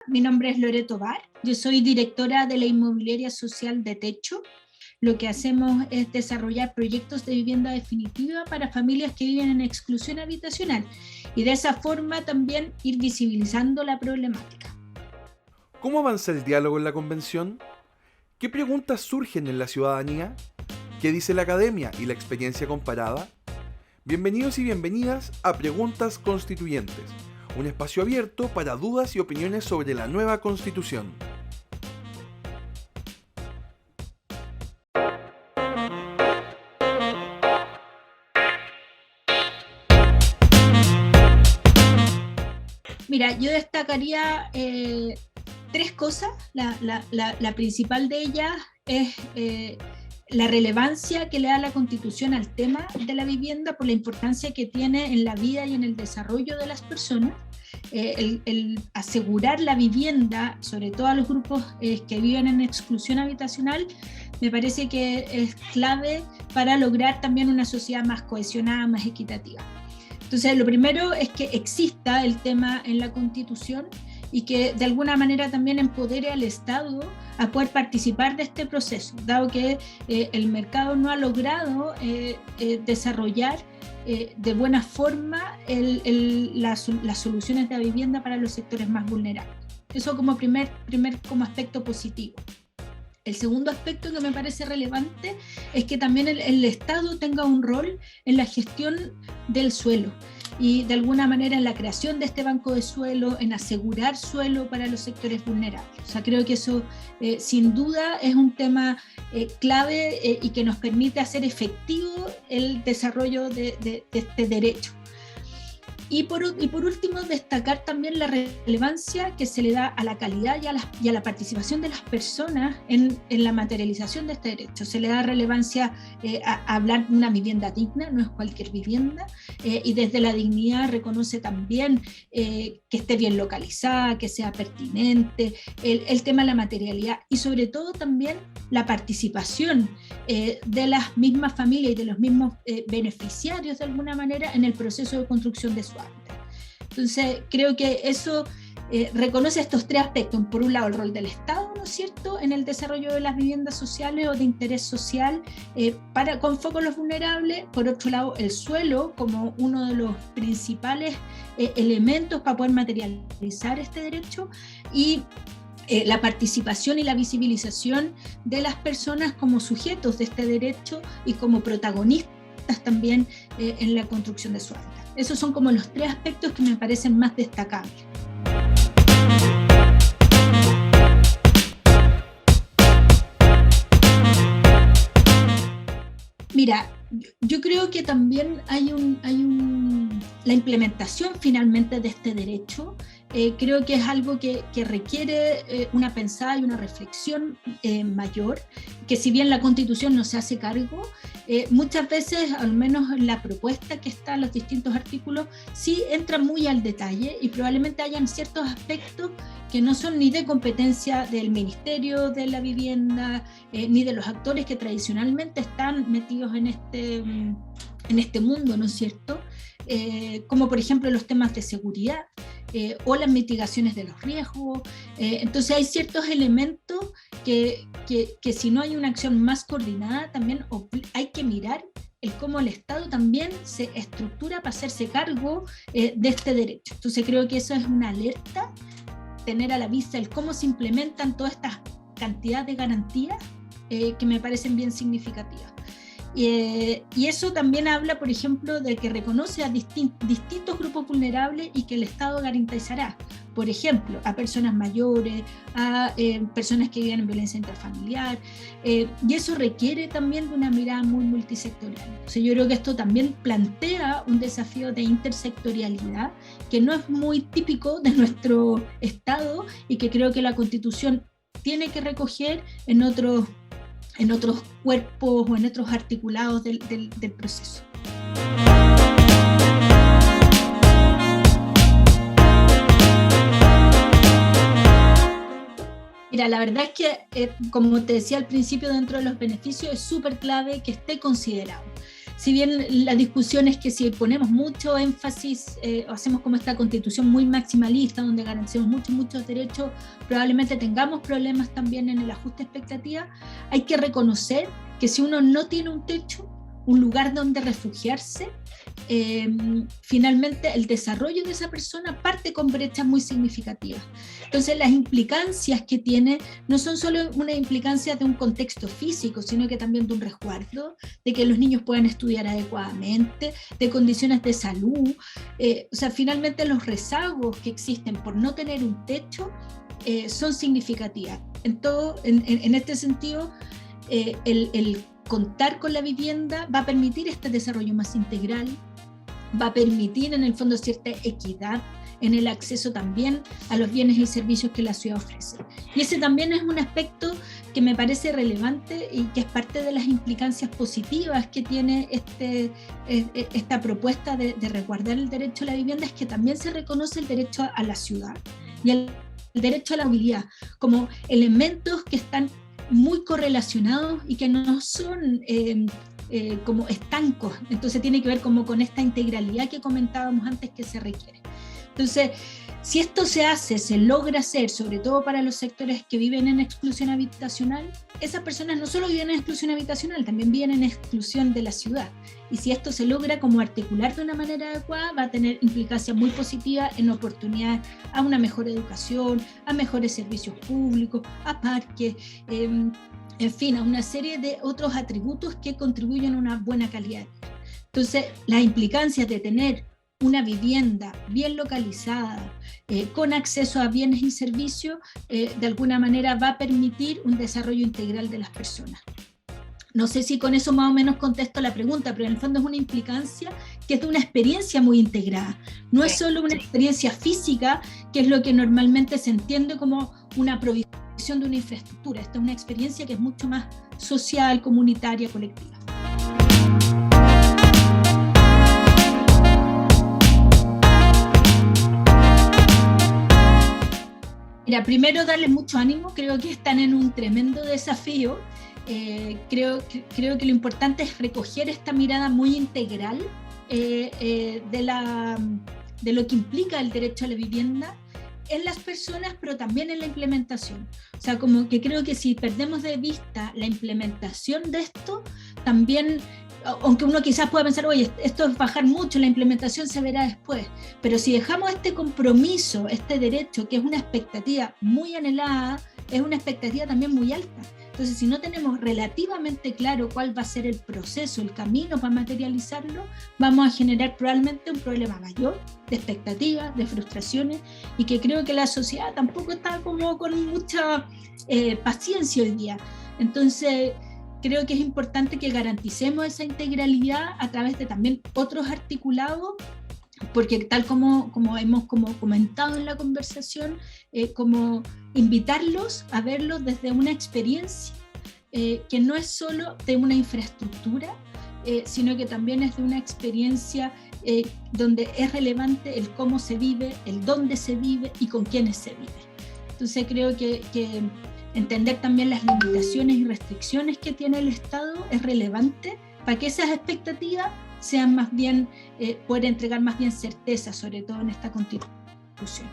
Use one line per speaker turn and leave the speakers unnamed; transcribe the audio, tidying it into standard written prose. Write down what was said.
Mi nombre es Loreto Bar, yo soy directora de la inmobiliaria social de Techo. Lo que hacemos es desarrollar proyectos de vivienda definitiva para familias que viven en exclusión habitacional y de esa forma también ir visibilizando la problemática.
¿Cómo avanza el diálogo en la convención? ¿Qué preguntas surgen en la ciudadanía? ¿Qué dice la academia y la experiencia comparada? Bienvenidos y bienvenidas a Preguntas Constituyentes, un espacio abierto para dudas y opiniones sobre la nueva Constitución.
Mira, yo destacaría tres cosas. La principal de ellas es la relevancia que le da la Constitución al tema de la vivienda por la importancia que tiene en la vida y en el desarrollo de las personas. El asegurar la vivienda, sobre todo a los grupos que viven en exclusión habitacional, me parece que es clave para lograr también una sociedad más cohesionada, más equitativa. Entonces, lo primero es que exista el tema en la Constitución y que de alguna manera también empodere al Estado a poder participar de este proceso, dado que el mercado no ha logrado desarrollar de buena forma las soluciones de vivienda para los sectores más vulnerables. Eso como primer como aspecto positivo. El segundo aspecto que me parece relevante es que también el Estado tenga un rol en la gestión del suelo y de alguna manera en la creación de este banco de suelo, en asegurar suelo para los sectores vulnerables. O sea, creo que eso sin duda es un tema clave y que nos permite hacer efectivo el desarrollo de este derecho. Y por último, destacar también la relevancia que se le da a la calidad y a la participación de las personas en la materialización de este derecho. Se le da relevancia a hablar de una vivienda digna, no es cualquier vivienda, y desde la dignidad reconoce también que esté bien localizada, que sea pertinente, el tema de la materialidad y sobre todo también la participación de las mismas familias y de los mismos beneficiarios de alguna manera en el proceso de construcción de su hábitat. Entonces creo que eso reconoce estos tres aspectos. Por un lado el rol del Estado, ¿no es cierto?, en el desarrollo de las viviendas sociales o de interés social con foco en los vulnerables. Por otro lado el suelo como uno de los principales elementos para poder materializar este derecho y la participación y la visibilización de las personas como sujetos de este derecho y como protagonistas también en la construcción de su hábitat. Esos son como los tres aspectos que me parecen más destacables. Mira, yo creo que también hay la implementación finalmente de este derecho. Creo que es algo que requiere una pensada y una reflexión mayor, que si bien la Constitución no se hace cargo, muchas veces, al menos en la propuesta que está en los distintos artículos, sí entra muy al detalle y probablemente hayan ciertos aspectos que no son ni de competencia del Ministerio de la Vivienda, ni de los actores que tradicionalmente están metidos en este mundo, ¿no es cierto? Como por ejemplo los temas de seguridad o las mitigaciones de los riesgos. Entonces hay ciertos elementos que si no hay una acción más coordinada, también hay que mirar cómo el Estado también se estructura para hacerse cargo de este derecho. Entonces creo que eso es una alerta, tener a la vista el cómo se implementan todas estas cantidades de garantías que me parecen bien significativas. Y eso también habla, por ejemplo, de que reconoce a distintos grupos vulnerables y que el Estado garantizará, por ejemplo, a personas mayores, a personas que viven en violencia intrafamiliar, y eso requiere también de una mirada muy multisectorial. O sea, yo creo que esto también plantea un desafío de intersectorialidad que no es muy típico de nuestro Estado y que creo que la Constitución tiene que recoger en otros cuerpos o en otros articulados del proceso. Mira, la verdad es que, como te decía al principio, dentro de los beneficios es súper clave que esté considerado. si bien la discusión es que si ponemos mucho énfasis, o hacemos como esta constitución muy maximalista, donde garantizamos muchos derechos, probablemente tengamos problemas también en el ajuste de expectativas. Hay que reconocer que si uno no tiene un techo, un lugar donde refugiarse, finalmente el desarrollo de esa persona parte con brechas muy significativas. Entonces las implicancias que tiene no son solo una implicancia de un contexto físico, sino que también de un resguardo, de que los niños puedan estudiar adecuadamente, de condiciones de salud. O sea, finalmente los rezagos que existen por no tener un techo son significativas. En este sentido, el contar con la vivienda va a permitir este desarrollo más integral, va a permitir en el fondo cierta equidad en el acceso también a los bienes y servicios que la ciudad ofrece. Y ese también es un aspecto que me parece relevante y que es parte de las implicancias positivas que tiene esta propuesta de resguardar el derecho a la vivienda, es que también se reconoce el derecho a la ciudad y el derecho a la movilidad como elementos que están muy correlacionados y que no son como estancos. Entonces tiene que ver como con esta integralidad que comentábamos antes que se requiere. Entonces, si esto se logra hacer, sobre todo para los sectores que viven en exclusión habitacional, esas personas no solo viven en exclusión habitacional, también viven en exclusión de la ciudad. Y si esto se logra como articular de una manera adecuada, va a tener implicancias muy positivas en oportunidades a una mejor educación, a mejores servicios públicos, a parques, en fin, a una serie de otros atributos que contribuyen a una buena calidad de vida. Entonces, las implicancias de tener una vivienda bien localizada, con acceso a bienes y servicios, de alguna manera va a permitir un desarrollo integral de las personas. No sé si con eso más o menos contesto la pregunta, pero en el fondo es una implicancia que es de una experiencia muy integrada. No es solo una experiencia física, que es lo que normalmente se entiende como una provisión de una infraestructura. Esta es una experiencia que es mucho más social, comunitaria, colectiva. Mira, primero darles mucho ánimo, creo que están en un tremendo desafío. Creo que lo importante es recoger esta mirada muy integral de lo que implica el derecho a la vivienda en las personas, pero también en la implementación. O sea, como que creo que si perdemos de vista la implementación de esto, también, aunque uno quizás pueda pensar, oye, esto es bajar mucho, la implementación se verá después, pero si dejamos este compromiso, este derecho, que es una expectativa muy anhelada, es una expectativa también muy alta. Entonces, si no tenemos relativamente claro cuál va a ser el proceso, el camino para materializarlo, vamos a generar probablemente un problema mayor de expectativas, de frustraciones, y que creo que la sociedad tampoco está como con mucha paciencia hoy día. Entonces, creo que es importante que garanticemos esa integralidad a través de también otros articulados, porque tal como hemos comentado en la conversación, como invitarlos a verlo desde una experiencia que no es solo de una infraestructura, sino que también es de una experiencia donde es relevante el cómo se vive, el dónde se vive y con quiénes se vive. Entonces creo que entender también las limitaciones y restricciones que tiene el Estado es relevante para que esas expectativas sean más bien, poder entregar más bien certeza, sobre todo en esta constitución.